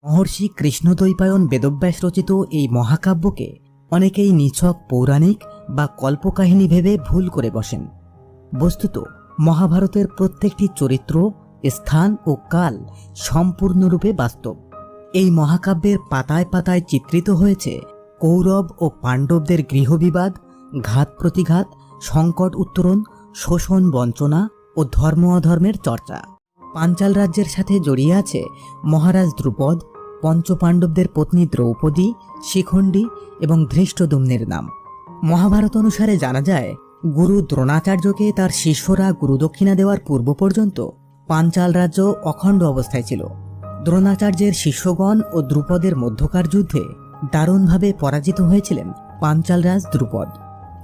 মহর্ষি কৃষ্ণদ্বৈপায়ন বেদব্যাস রচিত এই মহাকাব্যকে অনেকেই নিছক পৌরাণিক বা কল্পকাহিনী ভেবে ভুল করে বসেন। বস্তুত মহাভারতের প্রত্যেকটি চরিত্র, স্থান ও কাল সম্পূর্ণরূপে বাস্তব। এই মহাকাব্যের পাতায় পাতায় চিত্রিত হয়েছে কৌরব ও পাণ্ডবদের গৃহবিবাদ, ঘাত প্রতিঘাত, সংকট উত্তরণ, শোষণ বঞ্চনা ও ধর্ম অধর্মের চর্চা। পাঞ্চাল রাজ্যের সাথে জড়িয়ে আছে মহারাজ দ্রুপদ, পঞ্চপাণ্ডবদের পত্নী দ্রৌপদী, শিখণ্ডী এবং ধৃষ্টদ্যুম্নের নাম। মহাভারত অনুসারে জানা যায়, গুরু দ্রোণাচার্যকে তার শিষ্যরা গুরুদক্ষিণা দেওয়ার পূর্ব পর্যন্ত পাঞ্চাল রাজ্য অখণ্ড অবস্থায় ছিল। দ্রোণাচার্যের শিষ্যগণ ও দ্রুপদের মধ্যকার যুদ্ধে দারুণভাবে পরাজিত হয়েছিলেন পাঞ্চালরাজ দ্রুপদ।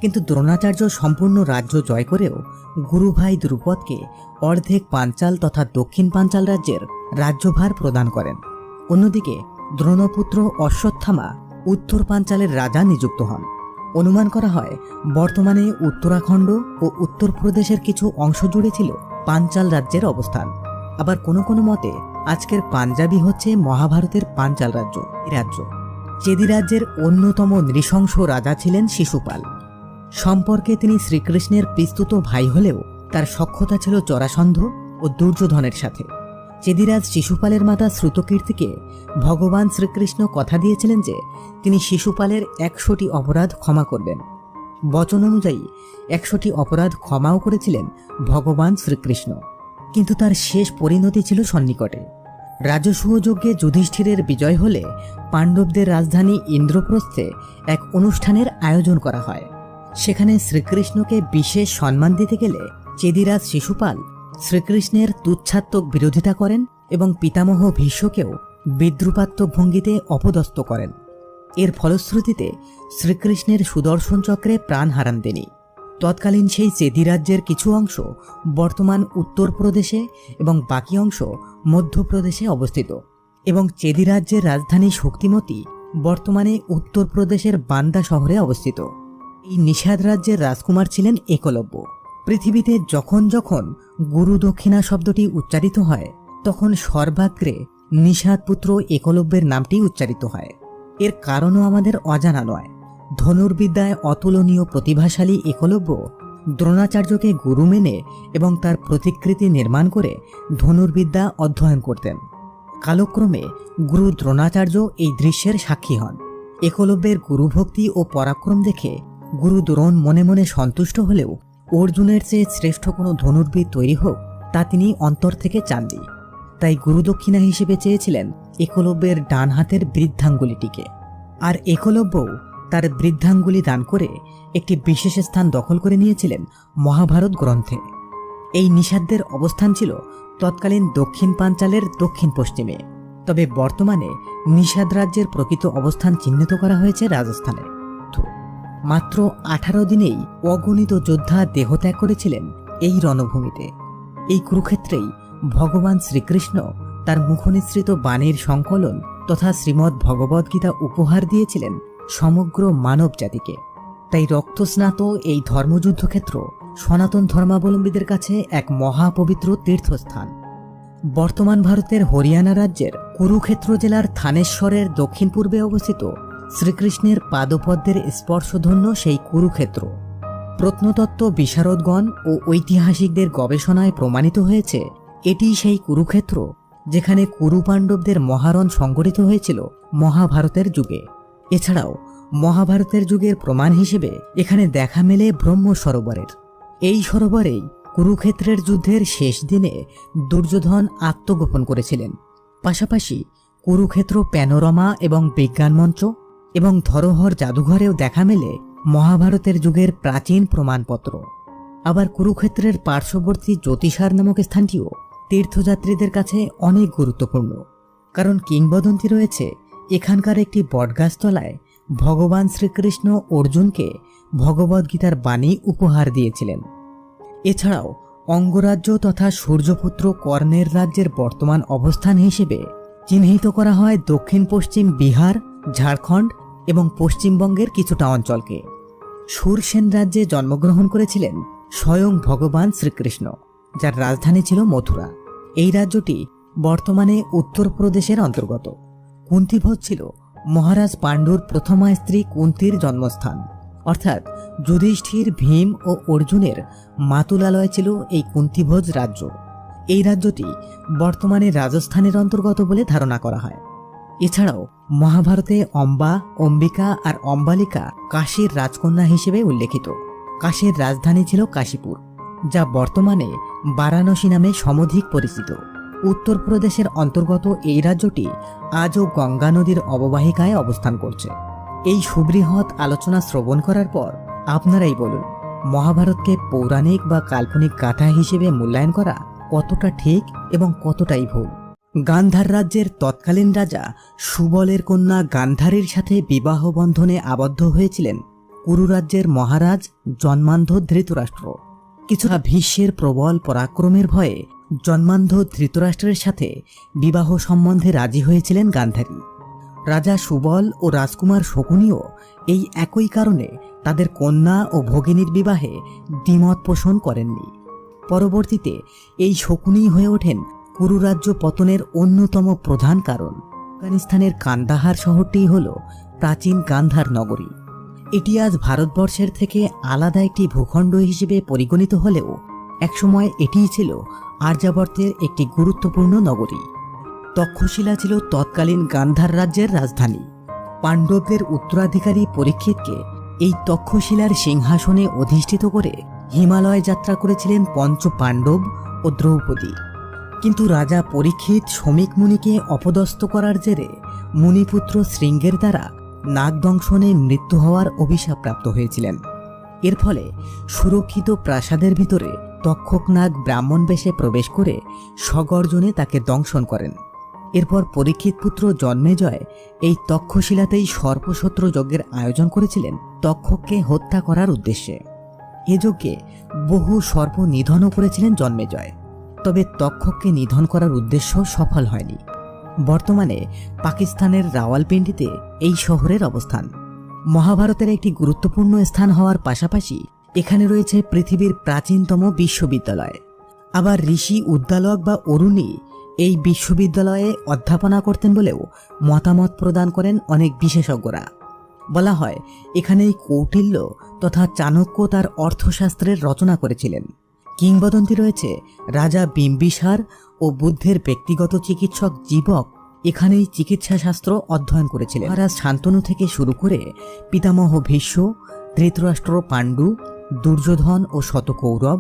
কিন্তু দ্রোণাচার্য সম্পূর্ণ রাজ্য জয় করেও গুরুভাই দ্রুপদকে অর্ধেক পাঞ্চাল তথা দক্ষিণ পাঞ্চাল রাজ্যের রাজ্যভার প্রদান করেন। অন্যদিকে দ্রোণপুত্র অশ্বত্থামা উত্তর পাঞ্চালের রাজা নিযুক্ত হন। অনুমান করা হয় বর্তমানে উত্তরাখণ্ড ও উত্তরপ্রদেশের কিছু অংশ জুড়ে ছিল পাঞ্চাল রাজ্যের অবস্থান। আবার কোনো কোনো মতে আজকের পাঞ্জাবি হচ্ছে মহাভারতের পাঞ্চাল রাজ্য। চেদি রাজ্যের অন্যতম নৃশংস রাজা ছিলেন শিশুপাল। সম্পর্কে তিনি শ্রীকৃষ্ণের পিস্তুত ভাই হলেও তার সখ্যতা ছিল জরাসন্ধ ও দুর্যোধনের সাথে। চেদিরাজ শিশুপালের মাতা শ্রুতকীর্তিকে ভগবান শ্রীকৃষ্ণ কথা দিয়েছিলেন যে তিনি শিশুপালের 100টি অপরাধ ক্ষমা করবেন। বচন অনুযায়ী 100টি অপরাধ ক্ষমাও করেছিলেন ভগবান শ্রীকৃষ্ণ। কিন্তু তার শেষ পরিণতি ছিল সন্নিকটে। রাজসূয় যজ্ঞে যুধিষ্ঠিরের বিজয় হলে পাণ্ডবদের রাজধানী ইন্দ্রপ্রস্থে এক অনুষ্ঠানের আয়োজন করা হয়। সেখানে শ্রীকৃষ্ণকে বিশেষ সম্মান দিতে গেলে চেদিরাজ শিশুপাল শ্রীকৃষ্ণের তুচ্ছাত্মক বিরোধিতা করেন এবং পিতামহ ভীষ্মকেও বিদ্রুপাত্মক ভঙ্গিতে অপদস্থ করেন। এর ফলশ্রুতিতে শ্রীকৃষ্ণের সুদর্শন চক্রে প্রাণ হারান তিনি। তৎকালীন সেই চেদি রাজ্যের কিছু অংশ বর্তমান উত্তরপ্রদেশে এবং বাকি অংশ মধ্যপ্রদেশে অবস্থিত, এবং চেদি রাজ্যের রাজধানী শক্তিমতী বর্তমানে উত্তরপ্রদেশের বান্দা শহরে অবস্থিত। এই নিষাদ রাজ্যের রাজকুমার ছিলেন একলব্য। পৃথিবীতে যখন যখন গুরু দক্ষিণা শব্দটি উচ্চারিত হয় তখন সর্বাগ্রে নিষাদ পুত্র একলব্যের নামটি উচ্চারিত হয়। এর কারণও আমাদের অজানা নয়। ধনুর্বিদ্যায় অতুলনীয় প্রতিভাশালী একলব্য দ্রোণাচার্যকে গুরু মেনে এবং তার প্রতিকৃতি নির্মাণ করে ধনুর্বিদ্যা অধ্যয়ন করতেন। কালক্রমে গুরু দ্রোণাচার্য এই দৃশ্যের সাক্ষী হন। একলব্যের গুরুভক্তি ও পরাক্রম দেখে গুরু দ্রোণ মনে মনে সন্তুষ্ট হলেও অর্জুনের চেয়ে শ্রেষ্ঠ কোনো ধনুর্বিদ তৈরি হোক তা তিনি অন্তর থেকে চাননি। তাই গুরুদক্ষিণা হিসেবে চেয়েছিলেন একলব্যের ডান হাতের বৃদ্ধাঙ্গুলিটিকে। আর একলব্যও তার বৃদ্ধাঙ্গুলি দান করে একটি বিশেষ স্থান দখল করে নিয়েছিলেন মহাভারত গ্রন্থে। এই নিষাদদের অবস্থান ছিল তৎকালীন দক্ষিণ পাঞ্চালের দক্ষিণ পশ্চিমে। তবে বর্তমানে নিষাদ রাজ্যের প্রকৃত অবস্থান চিহ্নিত করা হয়েছে রাজস্থানে। মাত্র 18 দিনেই অগণিত যোদ্ধা দেহত্যাগ করেছিলেন এই রণভূমিতে। এই কুরুক্ষেত্রেই ভগবান শ্রীকৃষ্ণ তার মুখনিসৃত বাণীর সংকলন তথা শ্রীমদ্ ভগবদ্গীতা উপহার দিয়েছিলেন সমগ্র মানব জাতিকে। তাই রক্তস্নাত এই ধর্মযুদ্ধক্ষেত্র সনাতন ধর্মাবলম্বীদের কাছে এক মহাপবিত্র তীর্থস্থান। বর্তমান ভারতের হরিয়ানা রাজ্যের কুরুক্ষেত্র জেলার থানেশ্বরের দক্ষিণ পূর্বে অবস্থিত শ্রীকৃষ্ণের পাদপদ্মের স্পর্শধন্য সেই কুরুক্ষেত্র প্রত্নতত্ত্ব বিশারদগণ ও ঐতিহাসিকদের গবেষণায় প্রমাণিত হয়েছে এটিই সেই কুরুক্ষেত্র যেখানে কুরু পাণ্ডবদের মহারণ সংঘটিত হয়েছিল মহাভারতের যুগে। এছাড়াও মহাভারতের যুগের প্রমাণ হিসেবে এখানে দেখা মেলে ব্রহ্ম সরোবরের। এই সরোবরেই কুরুক্ষেত্রের যুদ্ধের শেষ দিনে দুর্যোধন আত্মগোপন করেছিলেন। পাশাপাশি কুরুক্ষেত্র প্যানোরামা এবং বিজ্ঞান মঞ্চ এবং ধরোহর জাদুঘরেও দেখা মেলে মহাভারতের যুগের প্রাচীন প্রমাণপত্র। আবার কুরুক্ষেত্রের পার্শ্ববর্তী জ্যোতিষার নামক স্থানটিও তীর্থযাত্রীদের কাছে অনেক গুরুত্বপূর্ণ, কারণ কিংবদন্তি রয়েছে এখানকার একটি বটগাছতলায় ভগবান শ্রীকৃষ্ণ অর্জুনকে ভগবদ্গীতার বাণী উপহার দিয়েছিলেন। এছাড়াও অঙ্গরাজ্য তথা সূর্যপুত্র কর্ণের রাজ্যের বর্তমান অবস্থান হিসেবে চিহ্নিত করা হয় দক্ষিণ পশ্চিম বিহার, ঝাড়খণ্ড এবং পশ্চিমবঙ্গের কিছুটা অঞ্চলকে। সুরসেন রাজ্যে জন্মগ্রহণ করেছিলেন স্বয়ং ভগবান শ্রীকৃষ্ণ, যার রাজধানী ছিল মথুরা। এই রাজ্যটি বর্তমানে উত্তরপ্রদেশের অন্তর্গত। কুন্তিভোজ ছিল মহারাজ পাণ্ডুর প্রথমা স্ত্রী কুন্তির জন্মস্থান, অর্থাৎ যুধিষ্ঠির, ভীম ও অর্জুনের মাতুলালয় ছিল এই কুন্তিভোজ রাজ্য। এই রাজ্যটি বর্তমানে রাজস্থানের অন্তর্গত বলে ধারণা করা হয়। এছাড়াও মহাভারতে অম্বা, অম্বিকা আর অম্বালিকা কাশীর রাজকন্যা হিসেবে উল্লেখিত। কাশীর রাজধানী ছিল কাশীপুর, যা বর্তমানে বারাণসী নামে সমধিক পরিচিত। উত্তরপ্রদেশের অন্তর্গত এই রাজ্যটি আজও গঙ্গা নদীর অববাহিকায় অবস্থান করছে। এই সুবৃহৎ আলোচনা শ্রবণ করার পর আপনারাই বলুন, মহাভারতকে পৌরাণিক বা কাল্পনিক গাথা হিসেবে মূল্যায়ন করা কতটা ঠিক এবং কতটাই ভুল। গান্ধার রাজ্যের তৎকালীন রাজা সুবলের কন্যা গান্ধারীর সাথে বিবাহ বন্ধনে আবদ্ধ হয়েছিলেন কুরু রাজ্যের মহারাজ জন্মান্ধ ধৃতরাষ্ট্র। কিছুটা ভীষ্মের প্রবল পরাক্রমের ভয়ে জন্মান্ধ ধৃতরাষ্ট্রের সাথে বিবাহ সম্বন্ধে রাজি হয়েছিলেন গান্ধারী। রাজা সুবল ও রাজকুমার শকুনিও এই একই কারণে তাদের কন্যা ও ভগিনীর বিবাহে দ্বিমত পোষণ করেননি। পরবর্তীতে এই শকুনি হয়ে ওঠেন কুরু রাজ্য পতনের অন্যতম প্রধান কারণ। আফগানিস্তানের কান্দাহার শহরটি হল প্রাচীন গান্ধার নগরী। এটি আজ ভারতবর্ষের থেকে আলাদা একটি ভূখণ্ড হিসেবে পরিগণিত হলেও একসময় এটিই ছিল আর্যাবর্তের একটি গুরুত্বপূর্ণ নগরী। তক্ষশিলা ছিল তৎকালীন গান্ধার রাজ্যের রাজধানী। পাণ্ডবদের উত্তরাধিকারী পরীক্ষিতকে এই তক্ষশিলার সিংহাসনে অধিষ্ঠিত করে হিমালয় যাত্রা করেছিলেন পঞ্চ পাণ্ডব ও দ্রৌপদী। কিন্তু রাজা পরীক্ষিত শ্রমিক মুনিকে অপদস্থ করার জেরে মুনিপুত্র শৃঙ্গের দ্বারা নাগদংশনে মৃত্যু হওয়ার অভিশাপ প্রাপ্ত হয়েছিলেন। এর ফলে সুরক্ষিত প্রাসাদের ভিতরে তক্ষক নাগ ব্রাহ্মণ বেশে প্রবেশ করে সগর্জনে তাকে দংশন করেন। এরপর পরীক্ষিত পুত্র জন্মেজয় এই তক্ষশিলাতেই সর্পশত্রু যজ্ঞের আয়োজন করেছিলেন তক্ষককে হত্যা করার উদ্দেশ্যে। এ যজ্ঞে বহু সর্প নিধনও করেছিলেন জন্মেজয়, তবে তক্ষককে নিধন করার উদ্দেশ্য সফল হয়নি। বর্তমানে পাকিস্তানের রাওয়ালপিন্ডিতে এই শহরের অবস্থান। মহাভারতের একটি গুরুত্বপূর্ণ স্থান হওয়ার পাশাপাশি এখানে রয়েছে পৃথিবীর প্রাচীনতম বিশ্ববিদ্যালয়। আবার ঋষি উদ্দালক বা অরুণী এই বিশ্ববিদ্যালয়ে অধ্যাপনা করতেন বলেও মতামত প্রদান করেন অনেক বিশেষজ্ঞরা। বলা হয় এখানেই কৌটিল্য তথা চাণক্য তার অর্থশাস্ত্রের রচনা করেছিলেন। কিংবদন্তি রয়েছে রাজা বিম্বিসার ও বুদ্ধের ব্যক্তিগত চিকিৎসক জীবক এখানেই চিকিৎসাশাস্ত্র অধ্যয়ন করেছিলেন। মহারাজ শান্তনু থেকে শুরু করে পিতামহ ভীষ্ম, ধৃতরাষ্ট্র, পাণ্ডু, দুর্যোধন ও শতকৌরব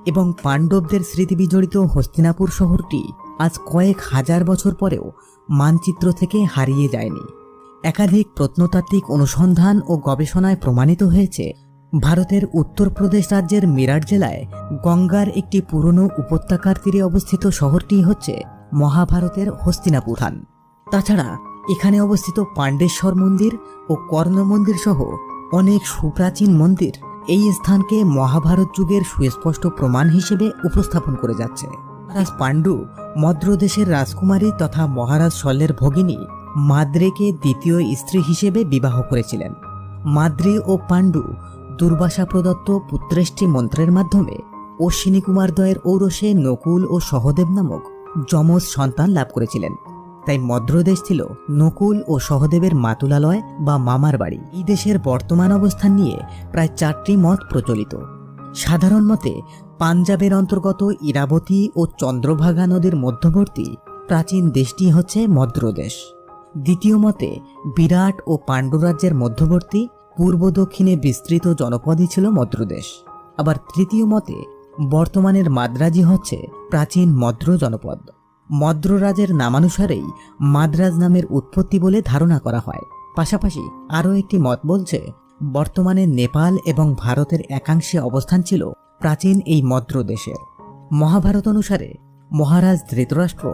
এবং পাণ্ডবদের স্মৃতিবিজড়িত হস্তিনাপুর শহরটি আজ কয়েক হাজার বছর পরেও মানচিত্র থেকে হারিয়ে যায়নি। একাধিক প্রত্নতাত্ত্বিক অনুসন্ধান ও গবেষণায় প্রমাণিত হয়েছে ভারতের উত্তরপ্রদেশ রাজ্যের মিরাট জেলায় গঙ্গার একটি পুরনো উপত্যকার তীরে অবস্থিত শহরটি হচ্ছে মহাভারতের হস্তিনাপুর স্থান। তাছাড়া এখানে অবস্থিত পাণ্ডেশ্বর মন্দির ও কর্ণ মন্দির সহ অনেক সুপ্রাচীন মন্দির এই স্থানকে মহাভারত যুগের সুস্পষ্ট প্রমাণ হিসেবে উপস্থাপন করে যাচ্ছে। মহারাজ পাণ্ডু মদ্রদেশের রাজকুমারী তথা মহারাজ শল্যের ভগিনী মাদ্রেকে দ্বিতীয় স্ত্রী হিসেবে বিবাহ করেছিলেন। মাদ্রি ও পাণ্ডু দুর্বাসা প্রদত্ত পুত্রেষ্টি মন্ত্রের মাধ্যমে অশ্বিনী কুমারদ্বয়ের ঔরসে নকুল ও সহদেব নামক যমজ সন্তান লাভ করেছিলেন। তাই মদ্রদেশ ছিল নকুল ও সহদেবের মাতুলালয় বা মামার বাড়ি। এই দেশের বর্তমান অবস্থান নিয়ে প্রায় 4টি মত প্রচলিত। সাধারণ মতে পাঞ্জাবের অন্তর্গত ইরাবতী ও চন্দ্রভাগা নদীর মধ্যবর্তী প্রাচীন দেশটি হচ্ছে মদ্রদেশ। দ্বিতীয় মতে বিরাট ও পাণ্ডুরাজ্যের মধ্যবর্তী পূর্ব দক্ষিণে বিস্তৃত জনপদই ছিল মদ্রদেশ। আবার তৃতীয় মতে বর্তমানের মাদ্রাজি হচ্ছে প্রাচীন মদ্র জনপদ। মদ্ররাজের নামানুসারেই মাদ্রাজ নামের উৎপত্তি বলে ধারণা করা হয়। পাশাপাশি আরও একটি মত বলছে বর্তমানে নেপাল এবং ভারতের একাংশে অবস্থান ছিল প্রাচীন এই মদ্রদেশের। মহাভারত অনুসারে মহারাজ ধৃতরাষ্ট্র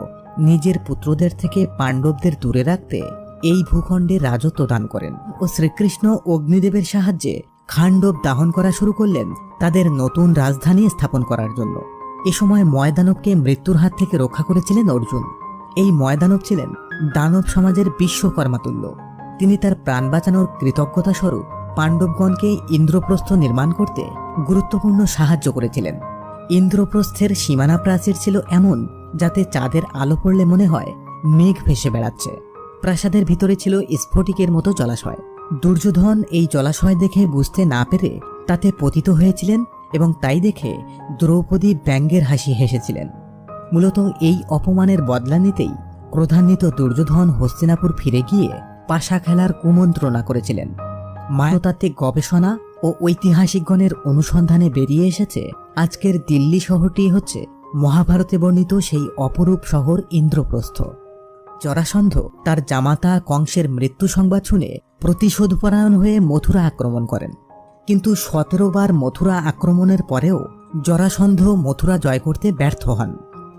নিজের পুত্রদের থেকে পাণ্ডবদের দূরে রাখতে এই ভূখণ্ডে রাজত্ব দান করেন ও শ্রীকৃষ্ণ অগ্নিদেবের সাহায্যে খাণ্ডব দাহন করা শুরু করলেন তাদের নতুন রাজধানী স্থাপন করার জন্য। এ সময় ময়দানবকে মৃত্যুর হাত থেকে রক্ষা করেছিলেন অর্জুন। এই ময়দানব ছিলেন দানব সমাজের বিশ্বকর্মাতুল্য। তিনি তার প্রাণ বাঁচানোর কৃতজ্ঞতা স্বরূপ পাণ্ডবগণকে ইন্দ্রপ্রস্থ নির্মাণ করতে গুরুত্বপূর্ণ সাহায্য করেছিলেন। ইন্দ্রপ্রস্থের সীমানা প্রাচীর ছিল এমন যাতে চাঁদের আলো পড়লে মনে হয় মেঘ ভেসে বেড়াচ্ছে। প্রাসাদের ভিতরে ছিল স্ফটিকের মতো জলাশয়। দুর্যোধন এই জলাশয় দেখে বুঝতে না পেরে তাতে পতিত হয়েছিলেন এবং তাই দেখে দ্রৌপদী ব্যঙ্গের হাসি হেসেছিলেন। মূলত এই অপমানের বদলা নিতেই ক্রোধান্বিত দুর্যোধন হস্তিনাপুর ফিরে গিয়ে পাশা খেলার কুমন্ত্রণা করেছিলেন। মানতাত্ত্বিক গবেষণা ও ঐতিহাসিকগণের অনুসন্ধানে বেরিয়ে এসেছে আজকের দিল্লি শহরটি হচ্ছে মহাভারতে বর্ণিত সেই অপরূপ শহর ইন্দ্রপ্রস্থ। জরাসন্ধ তার জামাতা কংসের মৃত্যু সংবাদ শুনে প্রতিশোধপরায়ণ হয়ে মথুরা আক্রমণ করেন, কিন্তু 17 বার মথুরা আক্রমণের পরেও জরাসন্ধ মথুরা জয় করতে ব্যর্থ হন।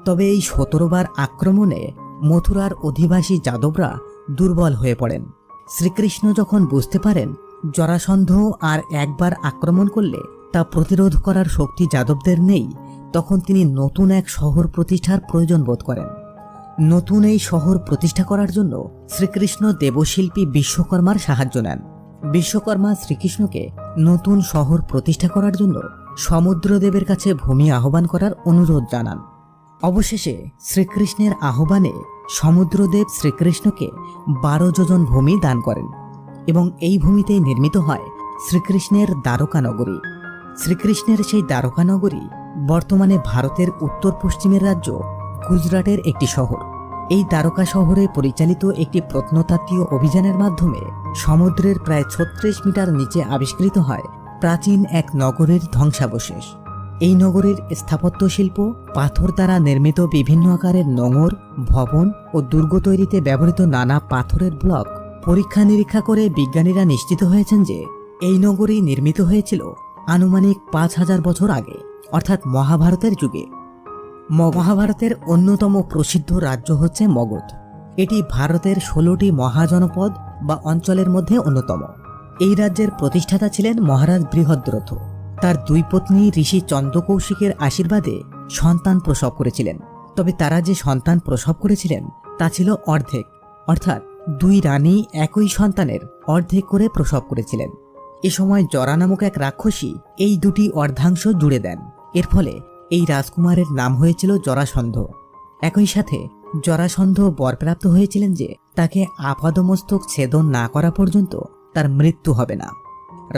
তবে এই 17 বার আক্রমণে মথুরার অধিবাসী যাদবরা দুর্বল হয়ে পড়েন। শ্রীকৃষ্ণ যখন বুঝতে পারেন জরাসন্ধ আর একবার আক্রমণ করলে তা প্রতিরোধ করার শক্তি যাদবদের নেই, তখন তিনি নতুন এক শহর প্রতিষ্ঠার প্রয়োজন বোধ করেন। নতুন এই শহর প্রতিষ্ঠা করার জন্য শ্রীকৃষ্ণ দেবশিল্পী বিশ্বকর্মার সাহায্য নেন। বিশ্বকর্মা শ্রীকৃষ্ণকে নতুন শহর প্রতিষ্ঠা করার জন্য সমুদ্রদেবের কাছে ভূমি আহ্বান করার অনুরোধ জানান। অবশেষে শ্রীকৃষ্ণের আহ্বানে সমুদ্রদেব শ্রীকৃষ্ণকে 12 যোজন ভূমি দান করেন এবং এই ভূমিতেই নির্মিত হয় শ্রীকৃষ্ণের দ্বারকা নগরী। শ্রীকৃষ্ণের সেই দ্বারকা নগরী বর্তমানে ভারতের উত্তর পশ্চিমের রাজ্য গুজরাটের একটি শহর। এই দ্বারকা শহরে পরিচালিত একটি প্রত্নতাত্ত্বীয় অভিযানের মাধ্যমে সমুদ্রের প্রায় 36 মিটার নিচে আবিষ্কৃত হয় প্রাচীন এক নগরীর ধ্বংসাবশেষ। এই নগরীর স্থাপত্য শিল্প, পাথর দ্বারা নির্মিত বিভিন্ন আকারের নোঙর, ভবন ও দুর্গ তৈরিতে ব্যবহৃত নানা পাথরের ব্লক পরীক্ষা নিরীক্ষা করে বিজ্ঞানীরা নিশ্চিত হয়েছেন যে এই নগরী নির্মিত হয়েছিল আনুমানিক 5000 বছর আগে, অর্থাৎ মহাভারতের যুগে। মহাভারতের অন্যতম প্রসিদ্ধ রাজ্য হচ্ছে মগধ। এটি ভারতের 16টি মহাজনপদ বা অঞ্চলের মধ্যে অন্যতম। এই রাজ্যের প্রতিষ্ঠাতা ছিলেন মহারাজ বৃহদ্রথ। তার 2 পত্নী ঋষি চন্দ্রকৌশিকের আশীর্বাদে সন্তান প্রসব করেছিলেন। তবে তারা যে সন্তান প্রসব করেছিলেন তা ছিল অর্ধেক, অর্থাৎ 2 রানী একই সন্তানের অর্ধেক করে প্রসব করেছিলেন। এ সময় জরা নামক এক রাক্ষসী এই 2টি অর্ধাংশ জুড়ে দেন। এর ফলে এই রাজকুমারের নাম হয়েছিল জরাসন্ধ। একই সাথে জরাসন্ধ বরপ্রাপ্ত হয়েছিলেন যে তাকে আপাদমস্তক ছেদন না করা পর্যন্ত তার মৃত্যু হবে না।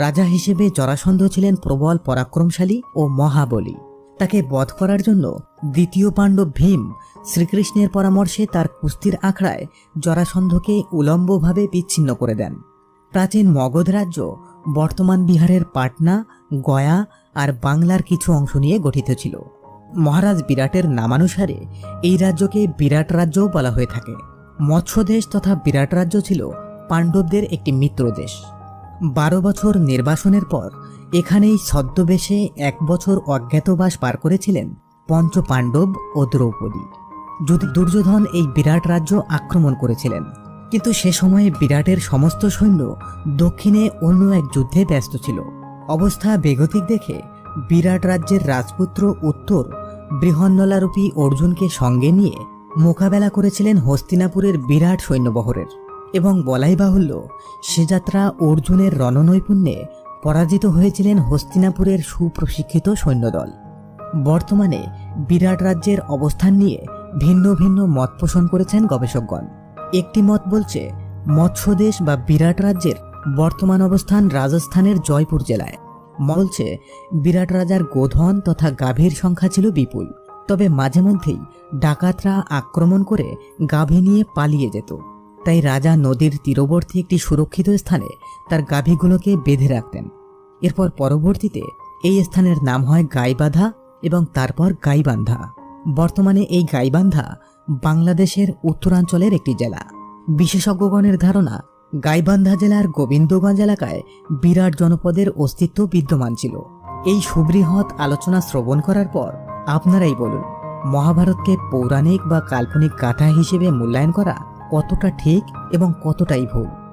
রাজা হিসেবে জরাসন্ধ ছিলেন প্রবল পরাক্রমশালী ও মহাবলী। তাকে বধ করার জন্য দ্বিতীয় পাণ্ডব ভীম শ্রীকৃষ্ণের পরামর্শে তার কুস্তির আখড়ায় জরাসন্ধকে উলম্বভাবে বিচ্ছিন্ন করে দেন। প্রাচীন মগধ রাজ্য বর্তমান বিহারের পাটনা, গয়া আর বাংলার কিছু অংশ নিয়ে গঠিত ছিল। মহারাজ বিরাটের নামানুসারে এই রাজ্যকে বিরাট রাজ্যও বলা হয়ে থাকে। মৎস্যদেশ তথা বিরাট রাজ্য ছিল পাণ্ডবদের একটি মিত্র দেশ। 12 বছর নির্বাসনের পর এখানেই ছদ্মবেশে 1 বছর অজ্ঞাতবাস পার করেছিলেন পঞ্চ পাণ্ডব ও দ্রৌপদী। দুর্যোধন এই বিরাট রাজ্য আক্রমণ করেছিলেন, কিন্তু সে সময়ে বিরাটের সমস্ত সৈন্য দক্ষিণে অন্য এক যুদ্ধে ব্যস্ত ছিল। অবস্থা বেগতিক দেখে বিরাট রাজ্যের রাজপুত্র উত্তর বৃহন্নলারূপী অর্জুনকে সঙ্গে নিয়ে মোকাবেলা করেছিলেন হস্তিনাপুরের বিরাট সৈন্যবহরের, এবং বলাই বাহুল্য সে যাত্রা অর্জুনের রণনৈপুণ্যে পরাজিত হয়েছিলেন হস্তিনাপুরের সুপ্রশিক্ষিত সৈন্যদল। বর্তমানে বিরাট রাজ্যের অবস্থান নিয়ে ভিন্ন ভিন্ন মত পোষণ করেছেন গবেষকগণ। একটি মত বলছে মৎস্যদেশ বা বিরাট রাজ্যের বর্তমান অবস্থান রাজস্থানের জয়পুর জেলায়। বলছে বিরাট রাজার গোধন তথা গাভীর সংখ্যা ছিল বিপুল, তবে মাঝে মধ্যেই ডাকাতরা আক্রমণ করে গাভী নিয়ে পালিয়ে যেত। তাই রাজা নদীর তীরবর্তী একটি সুরক্ষিত স্থানে তার গাভীগুলোকে বেঁধে রাখতেন। এরপর পরবর্তীতে এই স্থানের নাম হয় গাইবান্ধা এবং তারপর গাইবান্ধা। বর্তমানে এই গাইবান্ধা বাংলাদেশের উত্তরাঞ্চলের একটি জেলা। বিশেষজ্ঞগণের ধারণা গাইবান্ধা জেলার গোবিন্দগঞ্জ এলাকায় বিরাট জনপদের অস্তিত্ব বিদ্যমান ছিল। এই সুবৃহৎ আলোচনা শ্রবণ করার পর আপনারাই বলুন, মহাভারতকে পৌরাণিক বা কাল্পনিক গাথা হিসেবে মূল্যায়ন করা কতটা ঠিক এবং কতটাই ভুল।